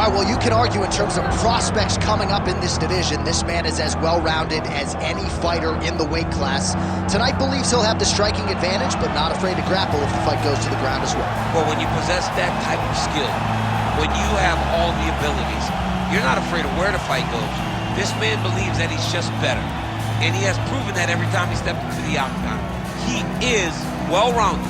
right, well, you can argue in terms of prospects coming up in this division, this man is as well-rounded as any fighter in the weight class. Tonight believes he'll have the striking advantage, but not afraid to grapple if the fight goes to the ground as well. Well, when you possess that type of skill, when you have all the abilities, you're not afraid of where the fight goes. This man believes that he's just better, and he has proven that every time he stepped into the octagon. He is well-rounded,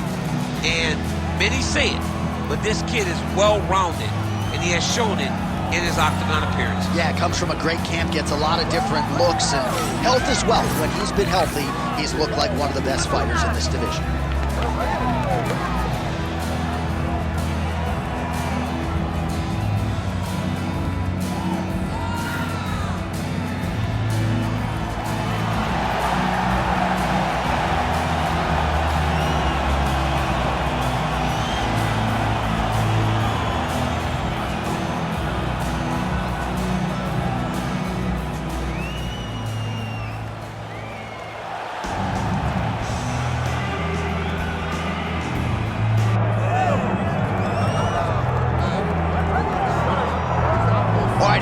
and many say it, but this kid is well-rounded, and he has shown it in his octagon appearance. Yeah, comes from a great camp, gets a lot of different looks, and health as well. When he's been healthy, he's looked like one of the best fighters in this division.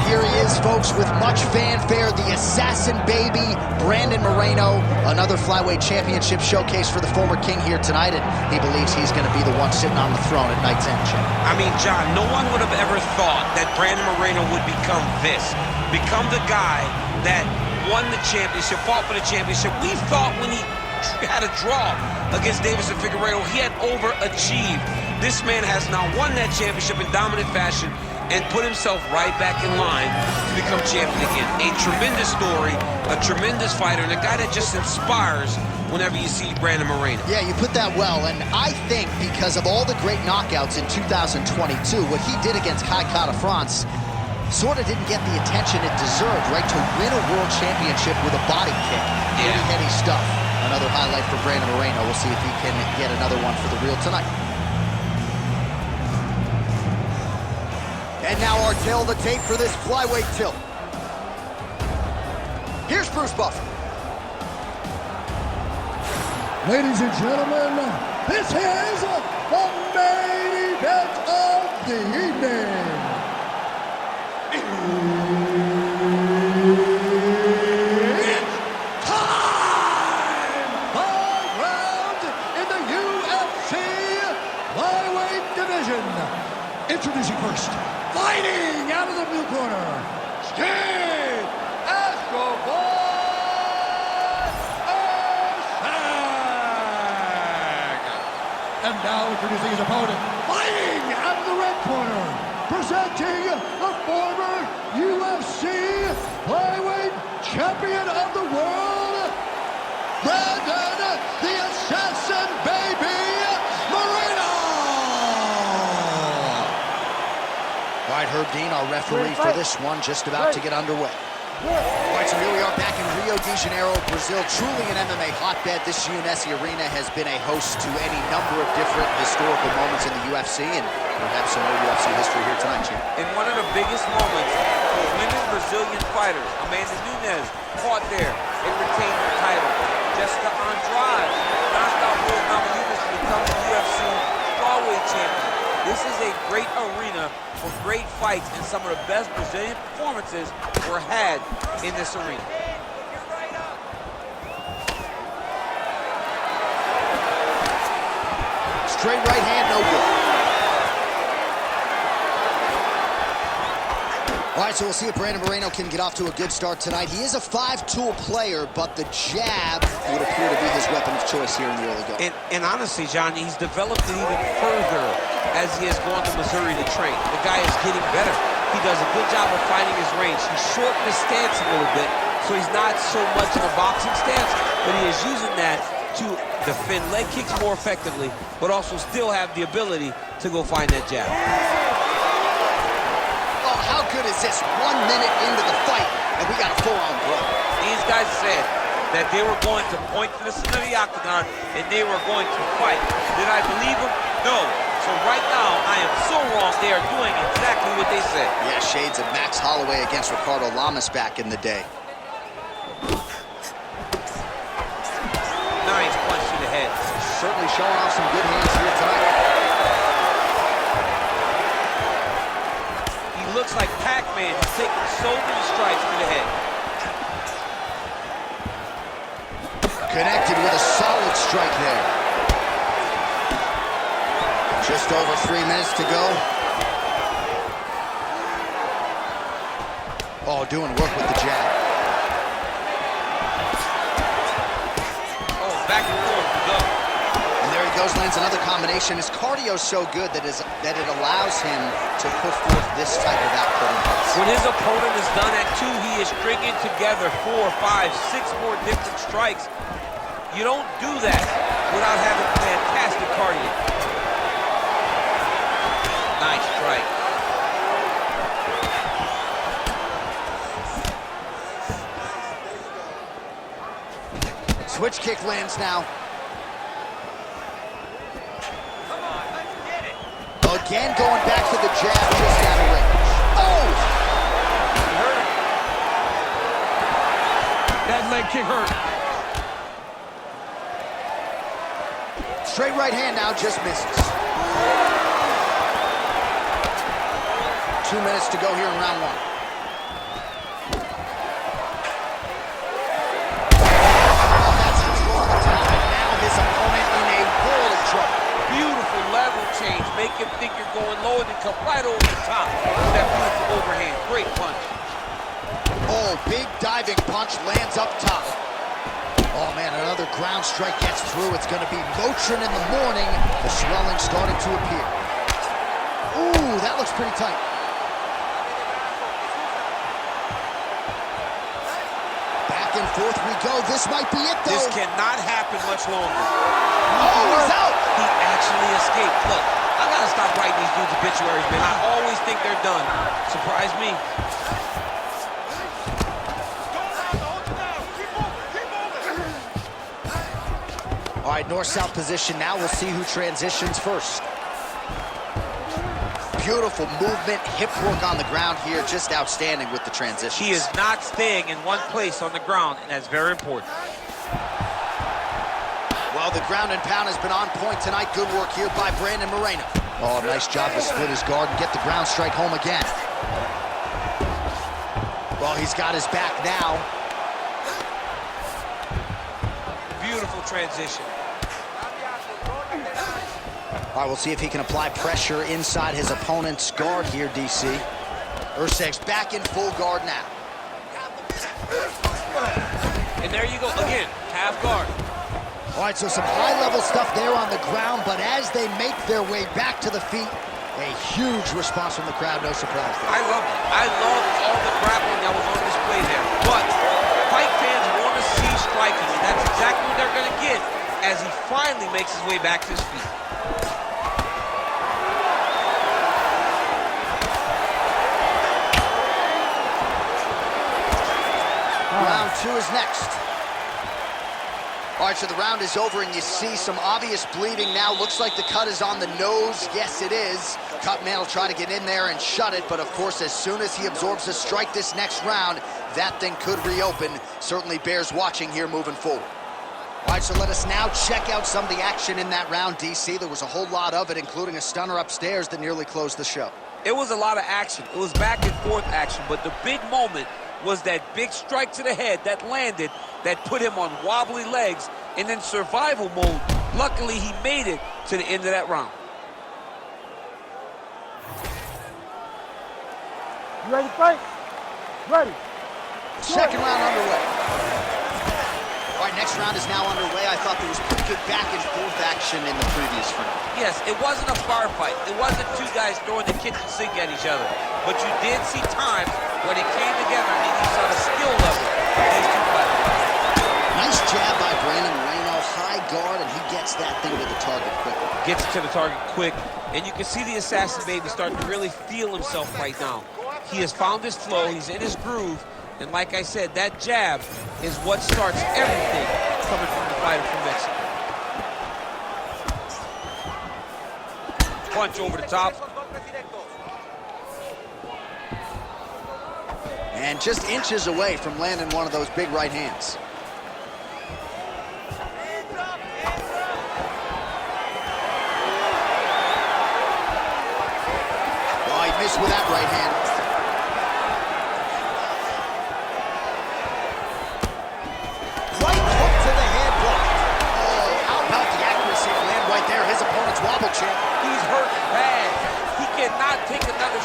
Here he is, folks, with much fanfare, the assassin baby, Brandon Moreno. Another Flyweight Championship showcase for the former king here tonight, and he believes he's going to be the one sitting on the throne at night's end, Jim. I mean, John, no one would have ever thought that Brandon Moreno would become this. Become the guy that won the championship, fought for the championship. We thought when he had a draw against Davis and Figueiredo, he had overachieved. This man has now won that championship in dominant fashion and put himself right back in line to become champion again. A tremendous story, a tremendous fighter, and a guy that just inspires whenever you see Brandon Moreno. Yeah, you put that well, and I think because of all the great knockouts in 2022, what he did against Kai Kara France sort of didn't get the attention it deserved, right? To win a world championship with a body kick. Pretty heady stuff. Another highlight for Brandon Moreno. We'll see if he can get another one for the real tonight. And now our tail of the tape for this flyweight tilt. Here's Bruce Buffer. Ladies and gentlemen, this is the main event of the evening. It's time! 5 rounds in the UFC Flyweight division. Introducing first, fighting out of the blue corner, Steve Erceg. And now introducing his opponent, fighting out of the red corner, presenting the former UFC Flyweight Champion of the World, Brandon the Assassin Baby Moreno. All right, Herb Dean, our referee for this one, just about to get underway. All right, so here we are back in Rio de Janeiro, Brazil. Truly an MMA hotbed. This UNESI arena has been a host to any number of different historical moments in the UFC, and perhaps some more UFC history here tonight, Jim. In one of the biggest moments, women Brazilian fighters, Amanda Nunes, fought there and retained her title. Jessica Andrade knocked out Rose Namajunas to become the UFC Flyweight champion. This is a great arena for great fights, and some of the best Brazilian performances were had in this arena. Straight right hand, no good. All right, so we'll see if Brandon Moreno can get off to a good start tonight. He is a 5-tool player, but the jab would appear to be his weapon of choice here in the early going. And honestly, John, he's developed it even further as he has gone to Missouri to train. The guy is getting better. He does a good job of finding his range. He's shortened his stance a little bit, so he's not so much in a boxing stance, but he is using that to defend leg kicks more effectively, but also still have the ability to go find that jab. Oh, how good is this? 1 minute into the fight, and we got a full-on blow. These guys said that they were going to point to the center of the octagon, and they were going to fight. Did I believe them? No. So right now, I am so wrong. They are doing exactly what they said. Yeah, shades of Max Holloway against Ricardo Lamas back in the day. Nice punch to the head. Certainly showing off some good hands here tonight. He looks like Pac-Man. He's taking so many strikes to the head. Connected with a solid strike there. Just over 3 minutes to go. Oh, doing work with the jab. Oh, back and forth we go. And there he goes, lands another combination. His cardio's so good that it allows him to put forth this type of output in place. When his opponent is done at 2, he is stringing together 4, 5, 6 more different strikes. You don't do that without having fantastic cardio. Nice strike. Switch kick lands now. Come on, let's get it. Again going back to the jab, just out of range. Oh! He hurt him. That leg kick hurt. Straight right hand now, just misses. 2 minutes to go here in round 1. Change, make him think you're going lower, then come right over the top with that beautiful overhand. Great punch. Oh, big diving punch lands up top. Oh man, another ground strike gets through. It's going to be Motrin in the morning. The swelling starting to appear. Ooh, that looks pretty tight. Back and forth we go. This might be it though. This cannot happen much longer. Oh, he's out. He actually escaped. Look, I gotta stop writing these dudes obituaries, man. I always think they're done. Surprise me. All right, north-south position now. We'll see who transitions first. Beautiful movement, hip work on the ground here. Just outstanding with the transitions. He is not staying in one place on the ground, and that's very important. Well, the ground and pound has been on point tonight. Good work here by Brandon Moreno. Oh, nice job to split his guard and get the ground strike home again. Well, he's got his back now. Beautiful transition. All right, we'll see if he can apply pressure inside his opponent's guard here, DC. Erceg's back in full guard now. And there you go, again, half guard. All right, so some high-level stuff there on the ground, but as they make their way back to the feet, a huge response from the crowd, no surprise there. I love it. I love all the grappling that was on display there. But fight fans want to see striking, and that's exactly what they're going to get as he finally makes his way back to his feet. Round 2 is next. All right, so the round is over, and you see some obvious bleeding now. Looks like the cut is on the nose. Yes, it is. Cutman will try to get in there and shut it, but of course, as soon as he absorbs a strike this next round, that thing could reopen. Certainly bears watching here moving forward. All right, so let us now check out some of the action in that round, DC. There was a whole lot of it, including a stunner upstairs that nearly closed the show. It was a lot of action. It was back and forth action, but the big moment was that big strike to the head that landed, that put him on wobbly legs and in survival mode. Luckily, he made it to the end of that round. You ready to fight? Ready. Second round underway. All right, next round is now underway. I thought there was pretty good back and forth action in the previous round. Yes, it wasn't a bar fight. It wasn't two guys throwing the kitchen sink at each other. But you did see times when it came together and you saw the skill level of these two fighters. Nice jab by Brandon Moreno, high guard, and he gets that thing to the target quick. Gets to the target quick, and you can see the assassin baby starting to really feel himself right now. He has found his flow, he's in his groove, and like I said, that jab is what starts everything coming from the fighter from Mexico. Punch over the top. And just inches away from landing one of those big right hands. Oh, he missed with that right hand.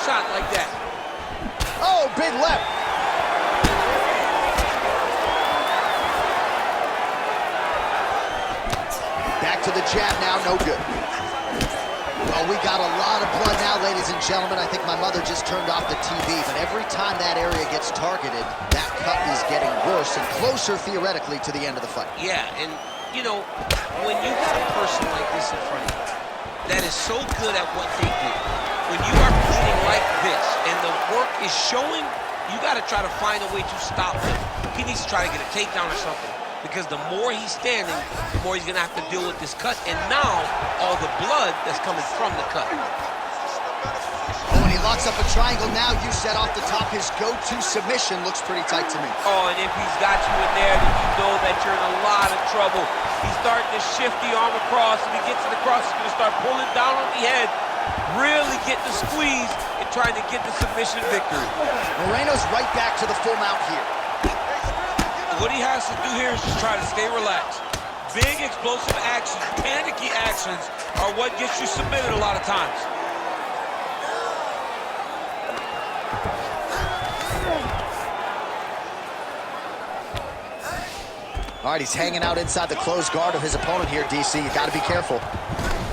shot like that. Oh, big left. Back to the jab now, no good. Well, we got a lot of blood now, ladies and gentlemen. I think my mother just turned off the TV, but every time that area gets targeted, that cut is getting worse and closer, theoretically, to the end of the fight. Yeah, and, you know, when you got a person like this in front of you that is so good at what they do, when you are bleeding like this and the work is showing, you got to try to find a way to stop him. He needs to try to get a takedown or something, because the more he's standing, the more he's going to have to deal with this cut, and now all the blood that's coming from the cut. When he locks up a triangle now, you said off the top, his go-to submission looks pretty tight to me. Oh, and if he's got you in there, then you know that you're in a lot of trouble. He's starting to shift the arm across. If he gets it across, he's going to start pulling down on the head, really get the squeeze, and trying to get the submission victory. Moreno's right back to the full mount here. What he has to do here is just try to stay relaxed. Big explosive actions, panicky actions are what gets you submitted a lot of times. All right, he's hanging out inside the closed guard of his opponent here, DC. You got to be careful.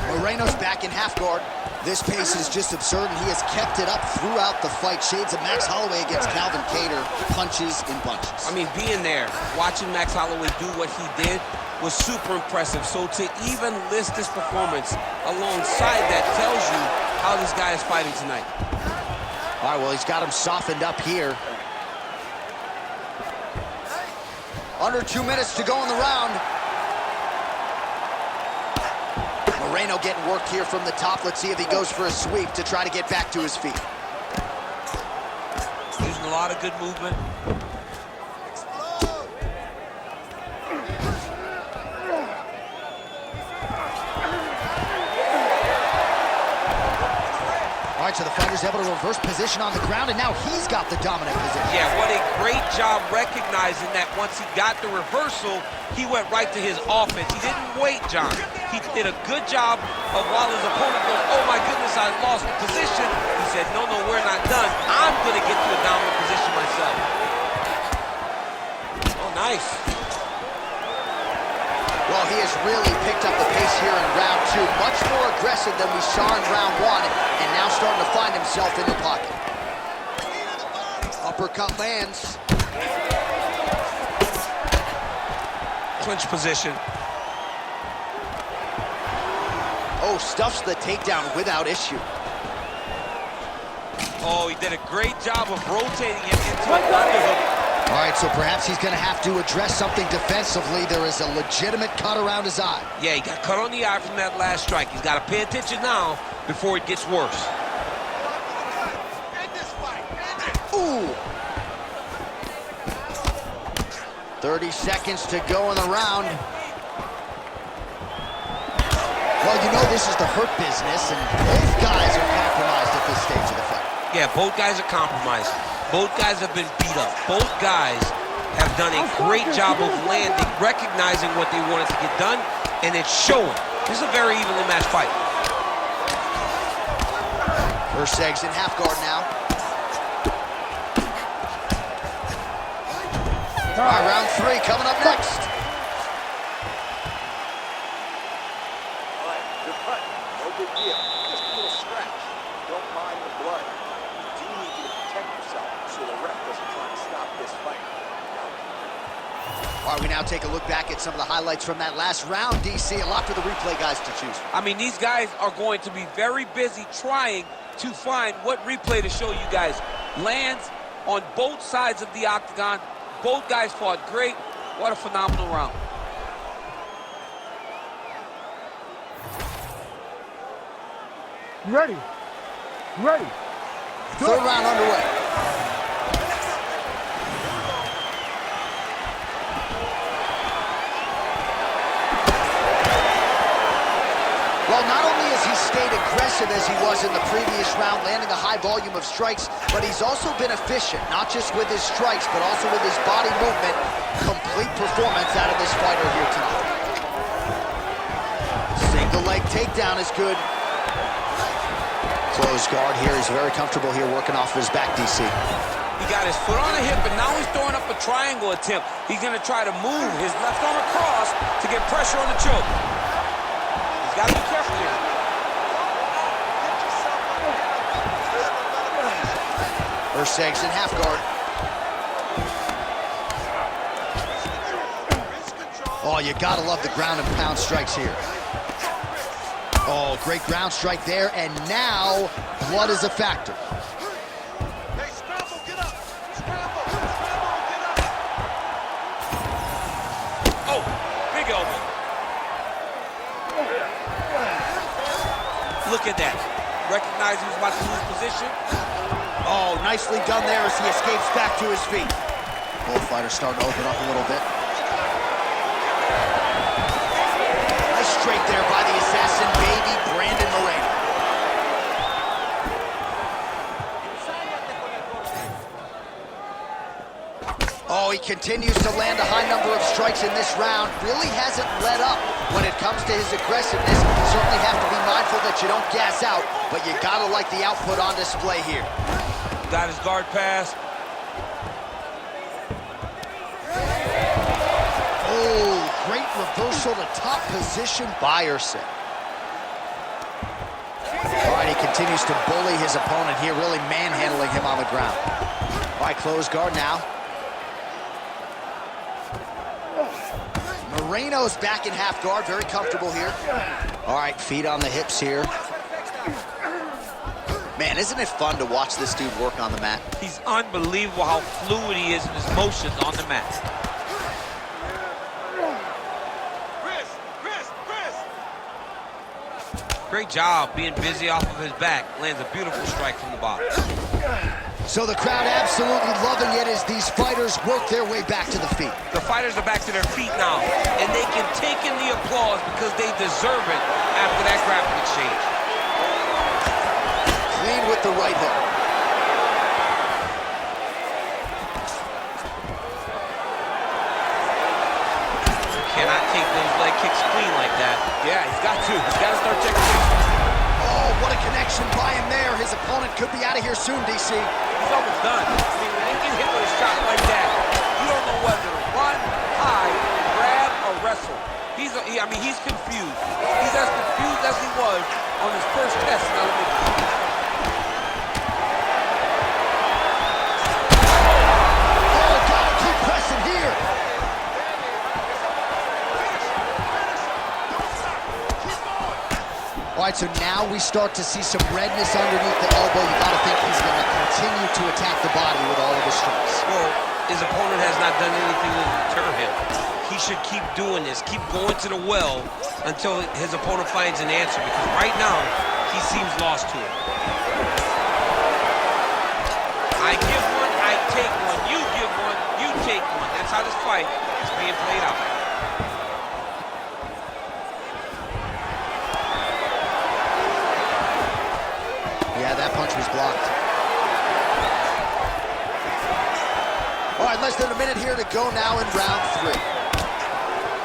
Moreno's back in half guard. This pace is just absurd, and he has kept it up throughout the fight. Shades of Max Holloway against Calvin Kattar, punches in bunches. I mean, being there, watching Max Holloway do what he did was super impressive. So to even list this performance alongside that tells you how this guy is fighting tonight. All right, well, he's got him softened up here. Under 2 minutes to go in the round. Moreno getting worked here from the top. Let's see if he goes for a sweep to try to get back to his feet. Using a lot of good movement. All right, so the fighter's able to reverse position on the ground, and now he's got the dominant position. Yeah, what a great job recognizing that once he got the reversal, he went right to his offense. He didn't wait, John. He did a good job of while his opponent goes, oh my goodness, I lost the position. He said, no, we're not done. I'm going to get to a dominant position myself. Oh, nice. Well, he has really picked up the pace here in round two. Much more aggressive than we saw in round one, and now starting to find himself in the pocket. Uppercut lands. Clinch position. Oh, stuffs the takedown without issue. Oh, he did a great job of rotating it into an underhook. All right, so perhaps he's going to have to address something defensively. There is a legitimate cut around his eye. Yeah, he got cut on the eye from that last strike. He's got to pay attention now before it gets worse. Ooh. 30 seconds to go in the round. Well, you know this is the hurt business, and both guys are compromised at this stage of the fight. Yeah, both guys are compromised. Both guys have been beat up. Both guys have done a great job of landing, recognizing what they wanted to get done, and it's showing. This is a very evenly matched fight. Erceg's in half guard now. All right, round three coming up next. All right, good cut. No big deal. Just a little scratch. Don't mind the blood. You do need to protect yourself so the ref doesn't try to stop this fight. All right, we now take a look back at some of the highlights from that last round, DC. A lot for the replay guys to choose from. I mean, these guys are going to be very busy trying to find what replay to show you guys. Lands on both sides of the octagon. Both guys fought great. What a phenomenal round. You ready? You ready? Third round underway. Well, not only has he stayed aggressive as he was in the previous round, landing a high volume of strikes, but he's also been efficient, not just with his strikes, but also with his body movement. Complete performance out of this fighter here tonight. Single leg takedown is good. Closed guard here. He's very comfortable here working off of his back, DC. He got his foot on the hip, and now he's throwing up a triangle attempt. He's going to try to move his left arm across to get pressure on the choke. He's got to be careful here. Erceg's in half guard. Oh, you gotta love the ground and pound strikes here. Oh, great ground strike there, and now blood is a factor. Hey, scramble, get up. Scramble, get up. Oh, big elbow. Look at that. Recognize he was about to lose position. Oh, nicely done there as he escapes back to his feet. Both fighters starting to open up a little bit. Nice straight there by the assassin baby, Brandon Moreno. Oh, he continues to land a high number of strikes in this round. Really hasn't let up when it comes to his aggressiveness. Certainly have to be mindful that you don't gas out, but you gotta like the output on display here. Got his guard pass. Oh, great reversal to top position by Erceg. All right, he continues to bully his opponent here, really manhandling him on the ground. All right, closed guard now. Moreno's back in half guard, very comfortable here. All right, feet on the hips here. Man, isn't it fun to watch this dude work on the mat? He's unbelievable how fluid he is in his motions on the mat. Great job being busy off of his back. Lands a beautiful strike from the bottom. So the crowd absolutely loving it as these fighters work their way back to the feet. The fighters are back to their feet now, and they can take in the applause because they deserve it after that grappling exchange. Clean with the right hook. Cannot take those leg kicks clean like that. Yeah, he's got to. He's got to start checking things. Oh, what a connection by him there. His opponent could be out of here soon, DC. He's almost done. I mean, when you get hit with a shot like that, you don't know whether to run, hide, grab, or wrestle. He's confused. He's as confused as he was on his first test in elementary. Oh, gotta keep pressing here. All right, so now we start to see some redness underneath the elbow. You gotta think he's gonna continue to attack the body with all of his strikes. Well, his opponent has not done anything to deter him. He should keep doing this, keep going to the well until his opponent finds an answer, because right now, he seems lost to it. I give one, I take one, you give one, you take one. That's how this fight is being played out. Yeah, that punch was blocked. All right, less than a minute here to go now in round 3.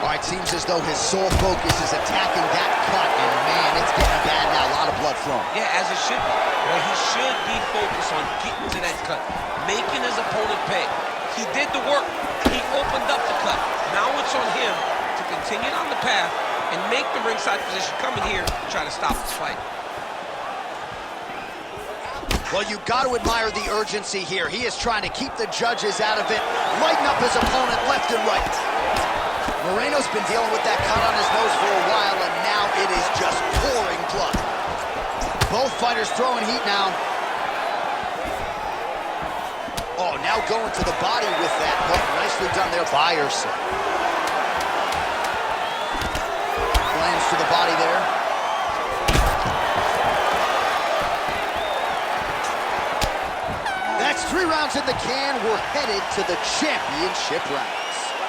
All right, seems as though his sole focus is attacking that cut, and man, it's getting bad now. A lot of blood flowing. Yeah, as it should be. Well, he should be focused on getting to that cut, making his opponent pay. He did the work. He opened up the cut. Now it's on him to continue on the path and make the ringside position, come in here and try to stop this fight. Well, you got to admire the urgency here. He is trying to keep the judges out of it, lighten up his opponent left and right. Moreno's been dealing with that cut on his nose for a while, and now it is just pouring blood. Both fighters throwing heat now. Oh, now going to the body with that hook. Nicely done there by Erceg. Lands to the body there. That's 3 rounds in the can. We're headed to the championship rounds.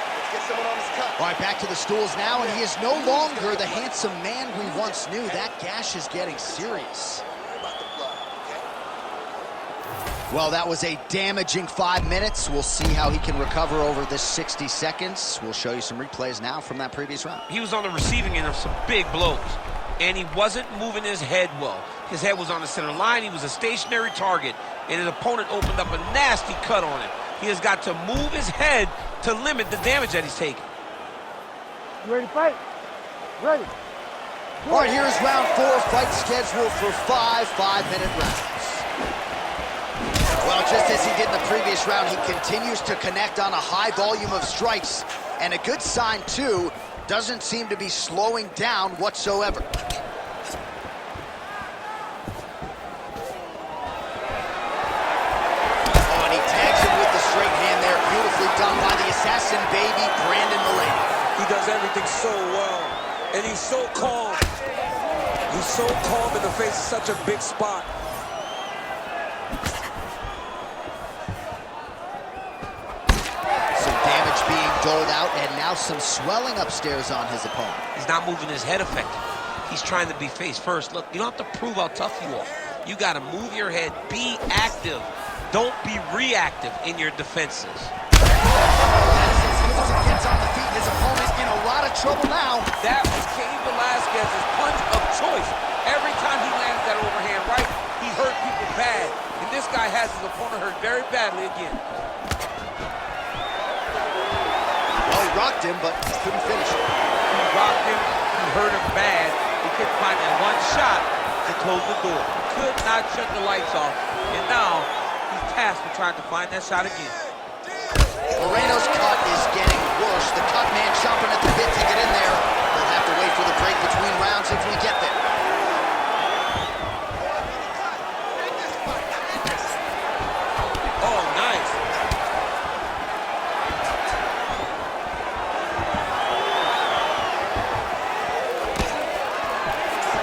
Let's get someone on his cut. All right, back to the stools now, and he is no longer the handsome man we once knew. That gash is getting serious. About the blood, okay? Well, that was a damaging 5 minutes. We'll see how he can recover over this 60 seconds. We'll show you some replays now from that previous round. He was on the receiving end of some big blows. and he wasn't moving his head well. His head was on the center line. He was a stationary target, and his opponent opened up a nasty cut on him. He has got to move his head to limit the damage that he's taking. You ready to fight? Ready. All right, here's round 4, fight scheduled for 5 5-minute rounds. Well, just as he did in the previous round, he continues to connect on a high volume of strikes. And a good sign, too, doesn't seem to be slowing down whatsoever. Oh, and he tags him with the straight hand there. Beautifully done by the assassin baby, Brandon Moreno. He does everything so well, and he's so calm. He's so calm in the face of such a big spot. Some damage being doled out, and now some swelling upstairs on his opponent. He's not moving his head effectively. He's trying to be face first. Look, you don't have to prove how tough you are. You got to move your head. Be active. Don't be reactive in your defenses. Gets on the feet, his opponent in a lot of trouble now. That was Cain Velasquez's punch of choice. Every time he landed that overhand right, he hurt people bad. And this guy has his opponent hurt very badly again. Well, he rocked him, but couldn't finish it. He rocked him, he hurt him bad. He couldn't find that one shot to close the door. Could not shut the lights off. And now, he's tasked with trying to find that shot again. Moreno's cut is getting worse. The cut man chomping at the bit to get in there. We'll have to wait for the break between rounds if we get there. Oh, nice.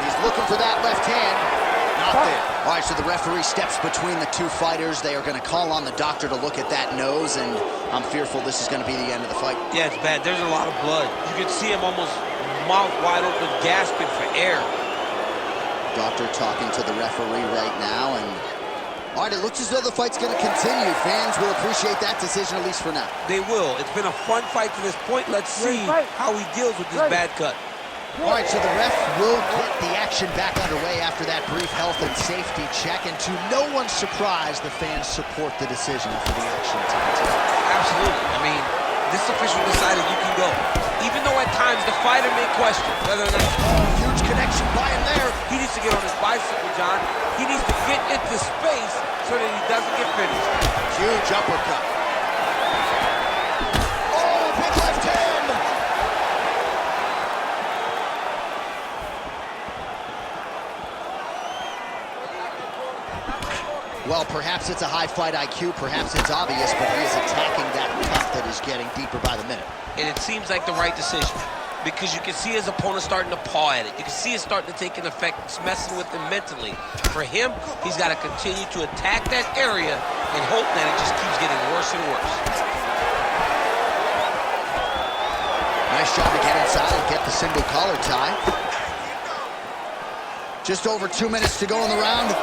He's looking for that left hand. Not there. All right, so the referee steps between the two fighters. They are going to call on the doctor to look at that nose, and I'm fearful this is going to be the end of the fight. Yeah, it's bad. There's a lot of blood. You can see him almost mouth wide open, gasping for air. Doctor talking to the referee right now, and all right, it looks as though the fight's going to continue. Fans will appreciate that decision, at least for now. They will. It's been a fun fight to this point. Let's see how he deals with this bad cut. All right, so the ref will get the action back underway after that brief health and safety check, and to no one's surprise, the fans support the decision for the action to continue. Absolutely. I mean, this official decided you can go. Even though at times the fighter may question whether or not... Huge connection by him there. He needs to get on his bicycle, John. He needs to get into space so that he doesn't get finished. Huge uppercut. Oh, big left hand. Well, perhaps it's a high fight IQ, perhaps it's obvious, but he is attacking that cut that is getting deeper by the minute. And it seems like the right decision, because you can see his opponent starting to paw at it. You can see it starting to take an effect. It's messing with him mentally. For him, he's got to continue to attack that area and hope that it just keeps getting worse and worse. Nice job to get inside and get the single collar tie. Just over 2 minutes to go in the round.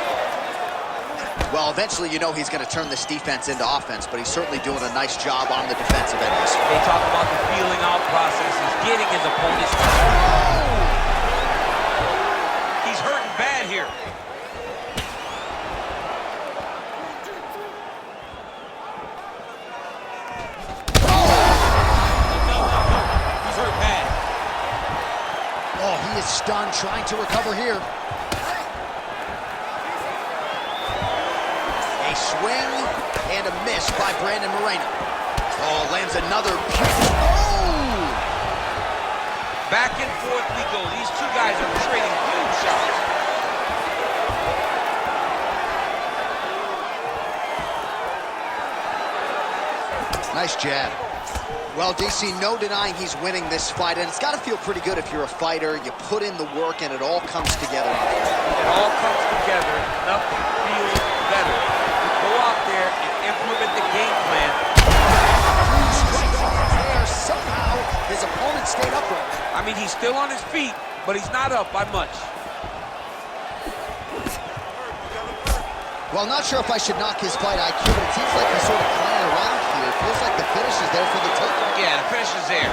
Well, eventually, you know he's going to turn this defense into offense, but he's certainly doing a nice job on the defensive end. They talk about the feeling out process. He's getting his opponent's... He's hurting bad here. He's hurt bad. Oh, he is stunned, trying to recover here. A swing and a miss by Brandon Moreno. Oh, lands another beautiful... Oh! Back and forth we go. These two guys are trading huge shots. Nice jab. Well, DC, no denying he's winning this fight, and it's got to feel pretty good if you're a fighter. You put in the work, and it all comes together. It all comes together. Nothing feels better. You go out there and implement the game plan. Huge strike there. Somehow, his opponent stayed upright. I mean, he's still on his feet, but he's not up by much. Well, not sure if I should knock his fight IQ, but it seems like he's sort of playing around here. It feels like the finish is there for the taking. Yeah, the finish is there.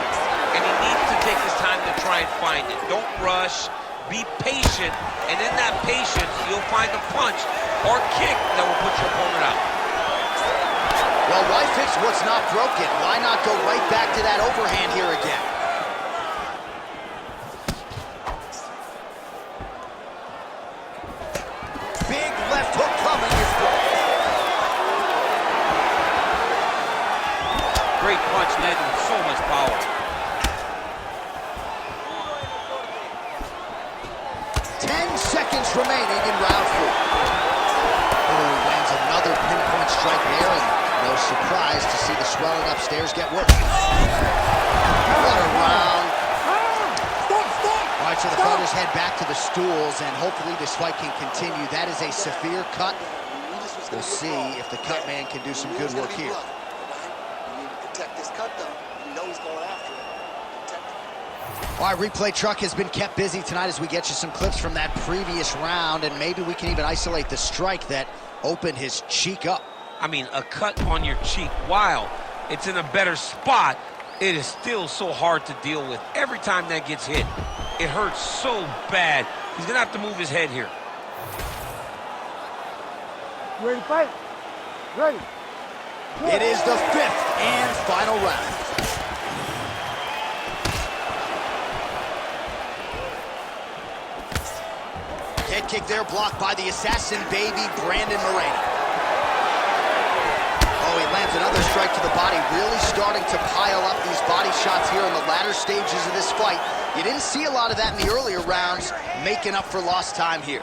And he needs to take his time to try and find it. Don't rush. Be patient, and in that patience, you'll find a punch or kick that will put your opponent out. Well, why fix what's not broken? Why not go right back to that overhand here again? Big left hook coming is blocked. Great punch, Ned, with so much power. 10 seconds remaining in round 4. Oh, lands another pinpoint strike there, and no surprise to see the swelling upstairs get worse. What a round. All right, so the fighters head back to the stools, and hopefully this fight can continue. That is a severe cut. We'll see if the cut man can do some good work here. You need to protect this cut, though. You know he's going after it. Protect it. All right, replay truck has been kept busy tonight as we get you some clips from that previous round, and maybe we can even isolate the strike that opened his cheek up. I mean, a cut on your cheek, while it's in a better spot, it is still so hard to deal with. Every time that gets hit, it hurts so bad. He's gonna have to move his head here. Ready to fight? Ready. It is the 5th and final round. Head kick there, blocked by the assassin baby, Brandon Moreno. Oh, he lands another strike to the body, really starting to pile up these body shots here in the latter stages of this fight. You didn't see a lot of that in the earlier rounds, making up for lost time here.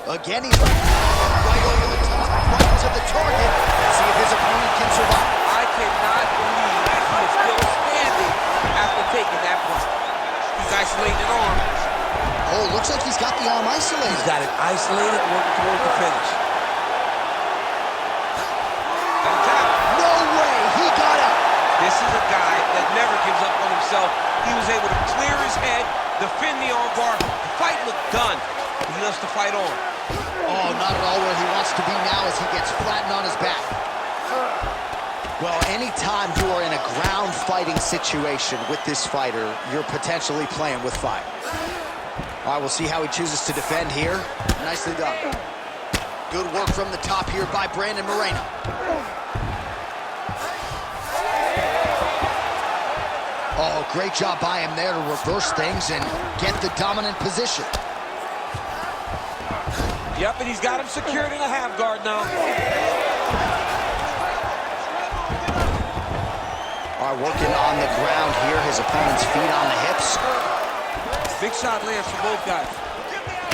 Again, he's right over the top, right to the target. Let's see if his opponent can survive. I cannot believe he is still standing after taking that punch. He's isolating an arm. Oh, looks like he's got the arm isolated. He's got it isolated, working towards the finish. No way, he got out. This is a guy that never gives up on himself. He was able to clear his head, defend the arm bar. The fight looked done. He loves to fight on. Oh, not at all where he wants to be now as he gets flattened on his back. Well, anytime you are in a ground fighting situation with this fighter, you're potentially playing with fire. All right, we'll see how he chooses to defend here. Nicely done. Good work from the top here by Brandon Moreno. Oh, great job by him there to reverse things and get the dominant position. Yep, and he's got him secured in a half guard now. All right, working on the ground here. His opponent's feet on the hips. Big shot lands for both guys.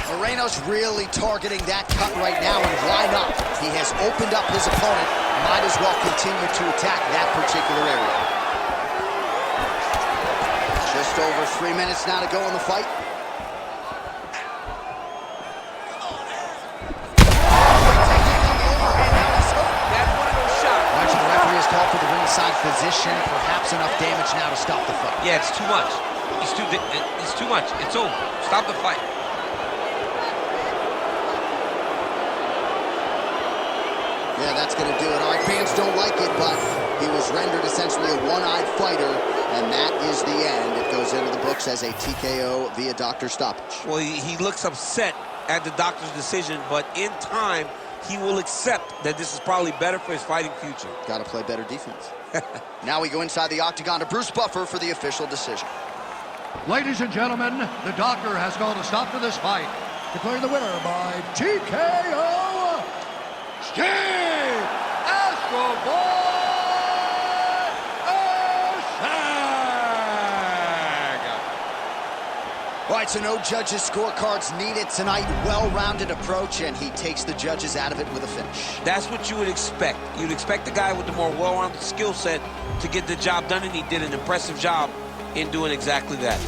Moreno's really targeting that cut right now, and why not? He has opened up his opponent. Might as well continue to attack that particular area. Just over 3 minutes now to go in the fight. Call for the ringside position, perhaps enough damage now to stop the fight. Yeah, it's too much. It's too much. It's over. Stop the fight. Yeah, that's going to do it. All right, fans don't like it, but he was rendered essentially a one-eyed fighter, and that is the end. It goes into the books as a TKO via doctor stoppage. Well, he looks upset at the doctor's decision, but in time, he will accept that this is probably better for his fighting future. Got to play better defense. Now we go inside the octagon to Bruce Buffer for the official decision. Ladies and gentlemen, the doctor has called a stop to this fight, declaring the winner by TKO, Steve Erceg. All right, so no judges' scorecards needed tonight. Well-rounded approach, and he takes the judges out of it with a finish. That's what you would expect. You'd expect the guy with the more well-rounded skill set to get the job done, and he did an impressive job in doing exactly that.